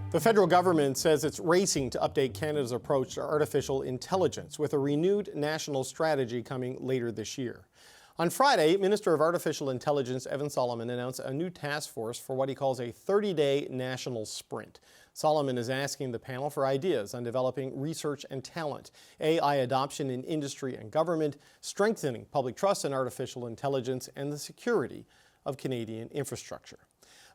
The federal government says it's racing to update Canada's approach to artificial intelligence with a renewed national strategy coming later this year. On Friday, Minister of Artificial Intelligence Evan Solomon announced a new task force for what he calls a 30-day national sprint. Solomon is asking the panel for ideas on developing research and talent, AI adoption in industry and government, strengthening public trust in artificial intelligence, and the security of Canadian infrastructure.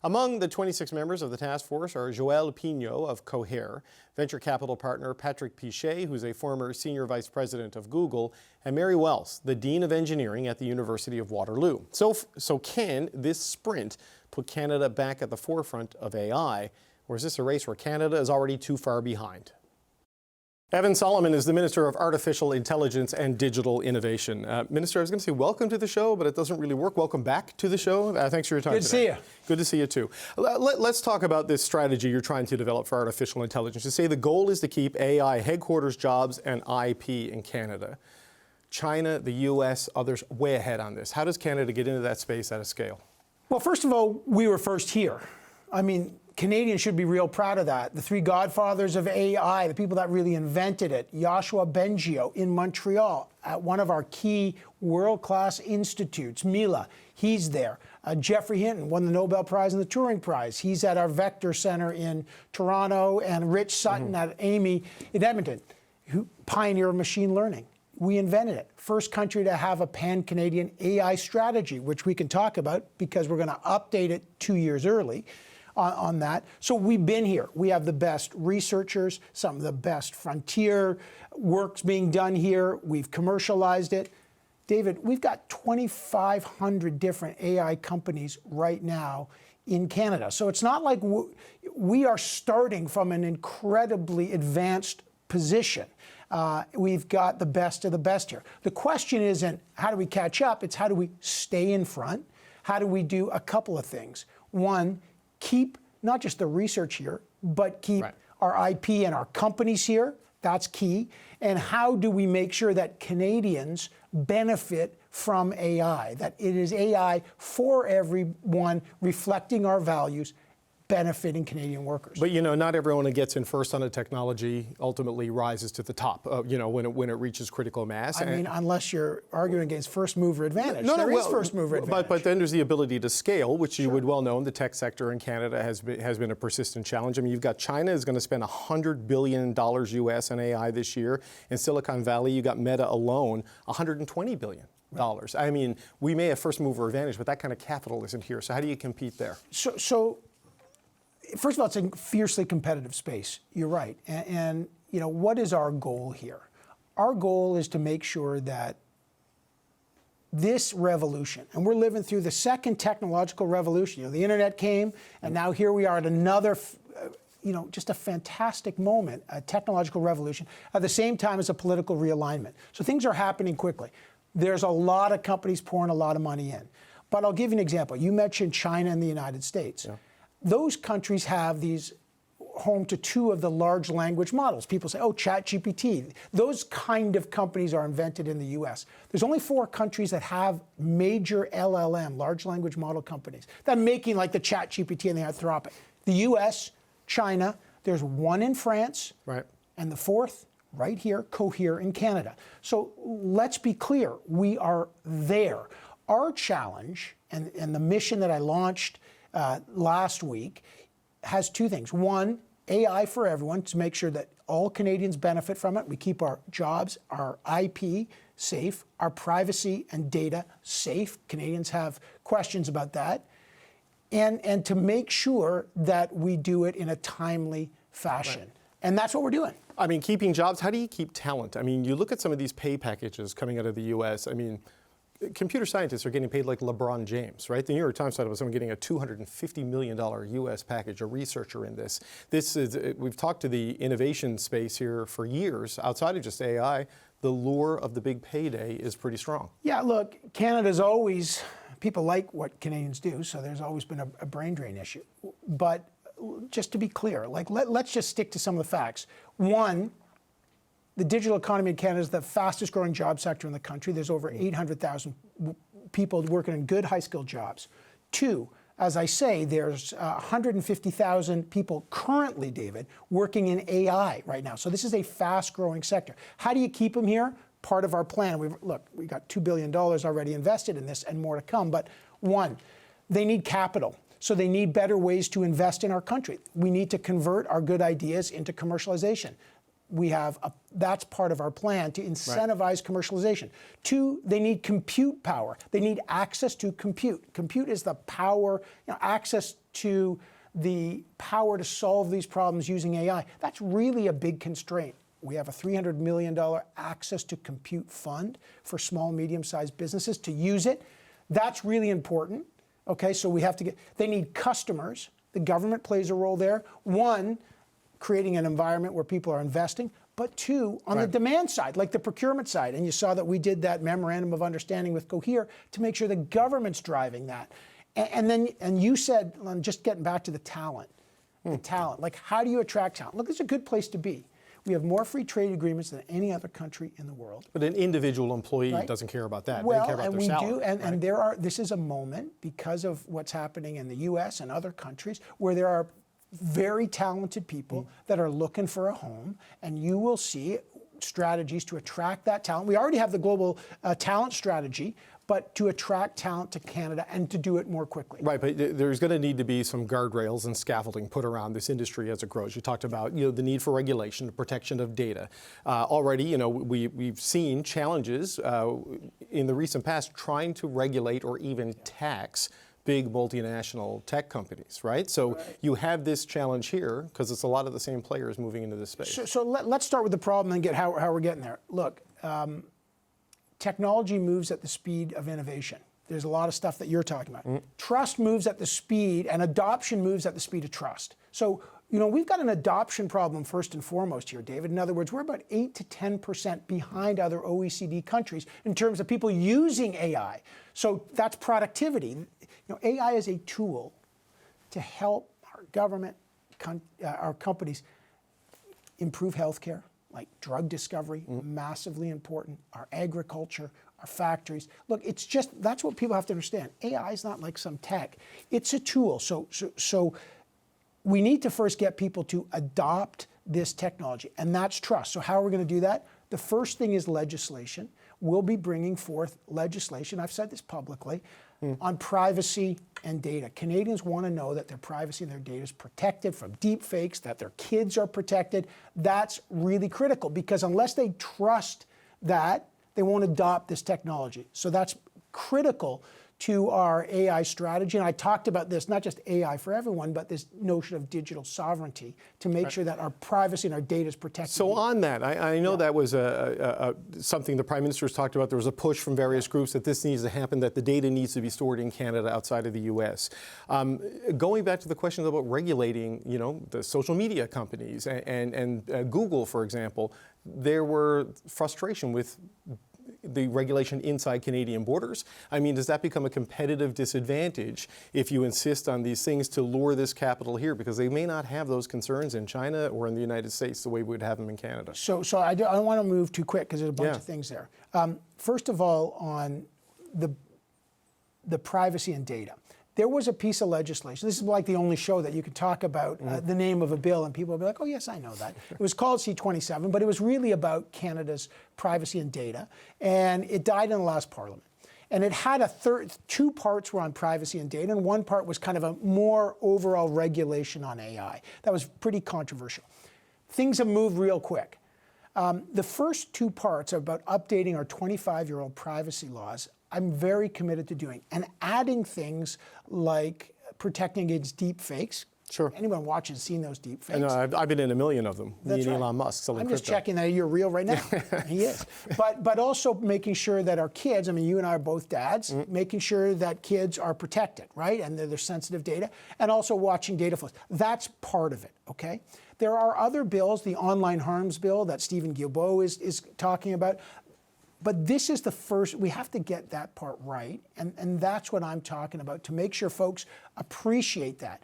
Among the 26 members of the task force are Joël Pignot of Cohere, venture capital partner Patrick Pichet, who's a former senior vice president of Google, and Mary Wells, the dean of engineering at the University of Waterloo. So can this sprint put Canada back at the forefront of AI, or is this a race where Canada is already too far behind? Evan Solomon is the Minister of Artificial Intelligence and Digital Innovation. Minister, I was going to say welcome to the show, but it doesn't really work. Welcome back to the show. Thanks for your time today. Good to see you. Good to see you too. Let's talk about this strategy you're trying to develop for artificial intelligence. You say the goal is to keep AI headquarters jobs and IP in Canada. China, the US, others way ahead on this. How does Canada get into that space at a scale? Well, first of all, we were first here. I mean, Canadians should be real proud of that. The three godfathers of AI, the people that really invented it, Yoshua Bengio in Montreal at one of our key world-class institutes, Mila, he's there. Geoffrey Hinton won the Nobel Prize and the Turing Prize. He's at our Vector Center in Toronto, and Rich Sutton at Amy in Edmonton, who pioneer of machine learning. We invented it. First country to have a pan-Canadian AI strategy, which we can talk about because we're going to update it 2 years early. On that. So we've been here. We have the best researchers, some of the best frontier work's being done here. We've commercialized it. David, we've got 2,500 different AI companies right now in Canada. So it's not like we are starting from an incredibly advanced position. We've got the best of the best here. The question isn't how do we catch up, it's how do we stay in front? How do we do a couple of things? One, keep not just the research here, but keep our IP and our companies here. That's key. And how do we make sure that Canadians benefit from AI, that it is AI for everyone, reflecting our values, benefiting Canadian workers. But you know, not everyone who gets in first on a technology ultimately rises to the top. You know, when it reaches critical mass. I mean, unless you're arguing against first mover advantage. There is first mover advantage. But then there's the ability to scale, which you would well know in the tech sector in Canada has been a persistent challenge. I mean, you've got China is going to spend $100 billion US on AI this year. In Silicon Valley, you got Meta alone, $120 billion. I mean, we may have first mover advantage, but that kind of capital isn't here. So how do you compete there? So first of all, it's a fiercely competitive space. You're right. And you know, what is our goal here? Our goal is to make sure that this revolution, and we're living through the second technological revolution. You know, the internet came, and now here we are at another, you know, just a fantastic moment, a technological revolution, at the same time as a political realignment. So things are happening quickly. There's a lot of companies pouring a lot of money in. But I'll give you an example. You mentioned China and the United States. Yeah. Those countries have these home to two of the large language models. People say, oh, ChatGPT. Those kind of companies are invented in the US. There's only 4 countries that have major LLM, large language model companies, that are making like the ChatGPT and the Anthropic. The US, China, there's 1 in France, and the 4th right here, Cohere in Canada. So let's be clear, we are there. Our challenge and the mission that I launched last week has 2 things. One, AI for everyone, to make sure that all Canadians benefit from it. We keep our jobs, our IP safe, our privacy and data safe. Canadians have questions about that. And to make sure that we do it in a timely fashion. And that's what we're doing. I mean, keeping jobs, how do you keep talent? I mean, you look at some of these pay packages coming out of the US. I mean, computer scientists are getting paid like LeBron James, right? The New York Times talked about someone getting a $250 million US package, a researcher in this. We've talked to the innovation space here for years, outside of just AI. The lure of the big payday is pretty strong. Yeah, look, Canada's always, people like what Canadians do, so there's always been a brain drain issue. But just to be clear, like let's just stick to some of the facts. One, the digital economy in Canada is the fastest growing job sector in the country. There's over 800,000 people working in good high-skilled jobs. 2, as I say, there's 150,000 people currently, David, working in AI right now. So this is a fast-growing sector. How do you keep them here? Part of our plan. We got $2 billion already invested in this and more to come. But one, they need capital. So they need better ways to invest in our country. We need to convert our good ideas into commercialization. That's part of our plan to incentivize commercialization. Two, they need compute power. They need access to compute. Compute is the power, access to the power to solve these problems using AI. That's really a big constraint. We have a $300 million access to compute fund for small, medium-sized businesses to use it. That's really important. Okay, so they need customers. The government plays a role there. One, creating an environment where people are investing, but two, on the demand side, like the procurement side. And you saw that we did that memorandum of understanding with Cohere to make sure the government's driving that. And you said, just getting back to the talent, like how do you attract talent? Look, it's a good place to be. We have more free trade agreements than any other country in the world. But an individual employee doesn't care about that. They care about their salary. And this is a moment, because of what's happening in the US and other countries, where there are very talented people that are looking for a home, and you will see strategies to attract that talent. We already have the global talent strategy, but to attract talent to Canada and to do it more quickly. Right, but there's going to need to be some guardrails and scaffolding put around this industry as it grows. You talked about the need for regulation, the protection of data. Already, we've seen challenges in the recent past trying to regulate or even tax big multinational tech companies, right? So you have this challenge here because it's a lot of the same players moving into this space. So let's start with the problem and get how we're getting there. Look, technology moves at the speed of innovation. There's a lot of stuff that you're talking about. Trust moves at the speed, and adoption moves at the speed of trust. So, we've got an adoption problem first and foremost here, David. In other words, we're about 8 to 10% behind other OECD countries in terms of people using AI. So that's productivity. AI is a tool to help our government, our companies improve healthcare, like drug discovery, massively important, our agriculture, our factories. Look, that's what people have to understand. AI is not like some tech. It's a tool. So we need to first get people to adopt this technology, and that's trust. So how are we going to do that? The first thing is legislation. We'll be bringing forth legislation, I've said this publicly, on privacy and data. Canadians want to know that their privacy and their data is protected from deep fakes, that their kids are protected. That's really critical, because unless they trust that, they won't adopt this technology. So that's critical to our AI strategy. And I talked about this, not just AI for everyone, but this notion of digital sovereignty to make sure that our privacy and our data is protected. So on that, I know that was something the Prime Minister has talked about. There was a push from various groups that this needs to happen, that the data needs to be stored in Canada outside of the U.S. Going back to the question about regulating, the social media companies and Google, for example, there were frustration with the regulation inside Canadian borders. I mean, does that become a competitive disadvantage if you insist on these things to lure this capital here? Because they may not have those concerns in China or in the United States the way we would have them in Canada. So I don't want to move too quick because there's a bunch of things there. First of all, on the privacy and data. There was a piece of legislation. This is like the only show that you could talk about the name of a bill and people will be like, oh yes, I know that. It was called C-27, but it was really about Canada's privacy and data. And it died in the last Parliament. And it had two parts were on privacy and data, and one part was kind of a more overall regulation on AI. That was pretty controversial. Things have moved real quick. The first two parts are about updating our 25-year-old privacy laws. I'm very committed to doing, and adding things like protecting against deep fakes. Sure. Anyone watching has seen those deep fakes. I've been in a million of them. That's right. Elon Musk selling crypto. I'm just checking that you're real right now. He is. But also making sure that our kids, I mean, you and I are both dads, making sure that kids are protected, right? And they're sensitive data, and also watching data flows. That's part of it, okay? There are other bills, the online harms bill that Stephen Guilbeault is talking about. But this is the first, we have to get that part right, and that's what I'm talking about, to make sure folks appreciate that.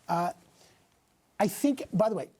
I think, by the way,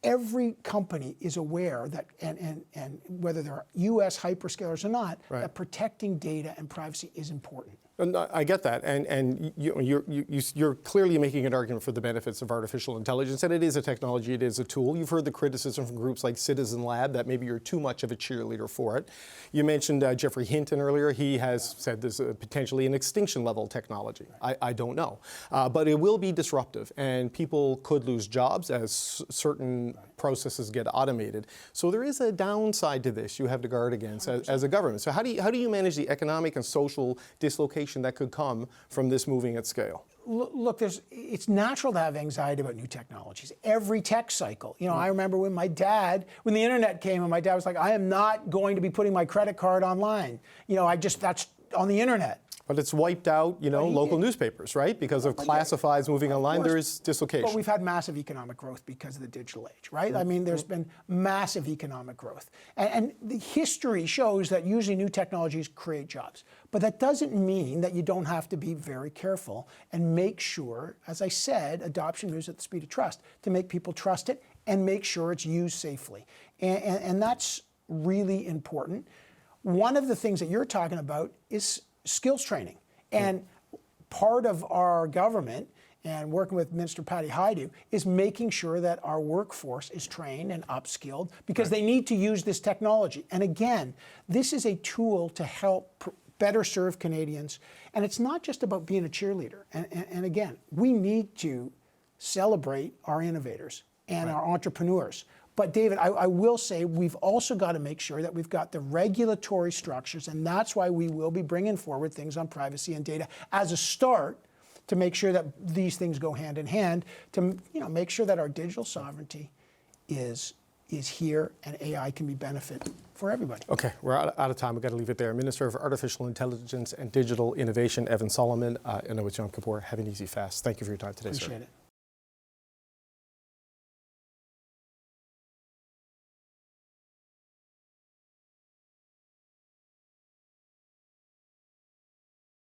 every company is aware that, and whether they're US hyperscalers or not, that protecting data and privacy is important. And I get that, and you're clearly making an argument for the benefits of artificial intelligence, and it is a technology, it is a tool. You've heard the criticism from groups like Citizen Lab that maybe you're too much of a cheerleader for it. You mentioned Jeffrey Hinton earlier. He has said this is potentially an extinction-level technology. I don't know, but it will be disruptive, and people could lose jobs as certain processes get automated. So there is a downside to this you have to guard against as a government. So how do you manage the economic and social dislocation that could come from this moving at scale? Look, it's natural to have anxiety about new technologies. Every tech cycle. I remember when when the internet came and my dad was like, I am not going to be putting my credit card online. That's on the internet. But it's wiped out, local newspapers, right? Because of classifieds moving online, there is dislocation. But we've had massive economic growth because of the digital age, right? I mean, there's been massive economic growth. And the history shows that usually new technologies create jobs. But that doesn't mean that you don't have to be very careful and make sure, as I said, adoption moves at the speed of trust, to make people trust it and make sure it's used safely. And that's really important. One of the things that you're talking about is skills training. And part of our government, and working with Minister Patty Hajdu, is making sure that our workforce is trained and upskilled because they need to use this technology. And again, this is a tool to help better serve Canadians. And it's not just about being a cheerleader. And again, we need to celebrate our innovators and our entrepreneurs. But David, I will say we've also got to make sure that we've got the regulatory structures, and that's why we will be bringing forward things on privacy and data as a start to make sure that these things go hand in hand, to make sure that our digital sovereignty is here and AI can be benefit for everybody. Okay, we're out of time. We've got to leave it there. Minister of Artificial Intelligence and Digital Innovation, Evan Solomon. I know it's Yom Kippur. Have an easy fast. Thank you for your time today, sir. Appreciate it.